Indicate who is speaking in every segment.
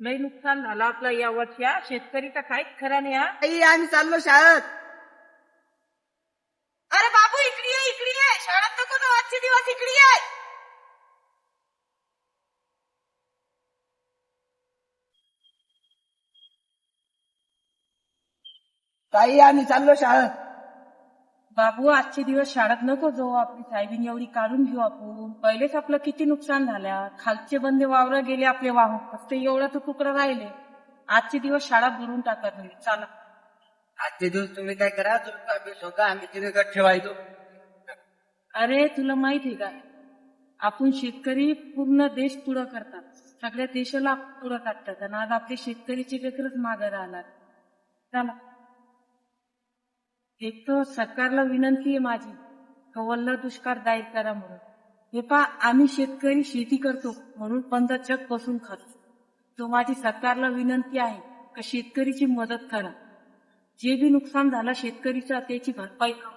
Speaker 1: लई नुकसान झालं आपलं या वर्षी हा. शेतकरीचा काहीच खरा नाही हा.
Speaker 2: आई आम्ही चाललो शाळेत.
Speaker 1: अरे बाबू इकडे ये, इकडे ये. शाळेत नको जाऊ आजचे दिवस, इकडे ये.
Speaker 2: ताई आम्ही चाललो शाळेत.
Speaker 1: बाबू आजचे दिवस शाळेत नको जाऊ. आपली साहेबीन एवढी काढून घेऊ आपण. पहिलेच आपलं किती नुकसान झाल्या. खालचे बंदे वावर गेले आपले वाहून. फक्त एवढा तर तुकडं राहिले. आजचे दिवस शाळा भरून टाका तुम्ही. चला.
Speaker 2: आजचे दिवस तुम्ही काय करा, तुमचा अभ्यास होता, आम्ही तिथे ठेवायचो.
Speaker 1: अरे तुला माहित आहे का, आपण शेतकरी पूर्ण देश पुढं करतात. सगळ्या देशाला पुढं काढतात आणि आज आपले शेतकरीचे लेकरच मागे राहणार. चला. एक तर सरकारला विनंती आहे माझी, कवल्ला दुष्काळ दायर करा म्हणून. हे पहा, आम्ही शेतकरी शेती करतो म्हणून 15 जग बसून खातो. तो माझी सरकारला विनंती आहे का शेतकरीची मदत करा. जे बी नुकसान झालं शेतकरीचं त्याची भरपाई करा.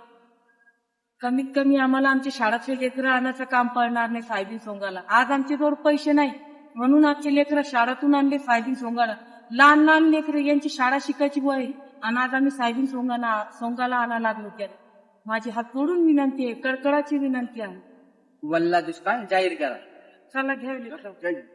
Speaker 1: कमीत कमी आम्हाला आमच्या शाळेतले लेकरं आणायचं काम पडणार नाही साहेबीन सोंगाला. आज आमच्याजवळ पैसे नाही म्हणून आजचे लेकरं शाळेतून आणले साहेबीन सोंगाला. लहान लहान लेकरं यांची शाळा शिकायची वय आणि आज आम्ही साहेबीन सोंगाला आणा लागलो. त्याला माझी हात जोडून विनंती आहे, कडकडाची विनंती आहे.
Speaker 2: वल्ला दुष्काळ जाहीर करा.
Speaker 1: चला घ्या लेकरं.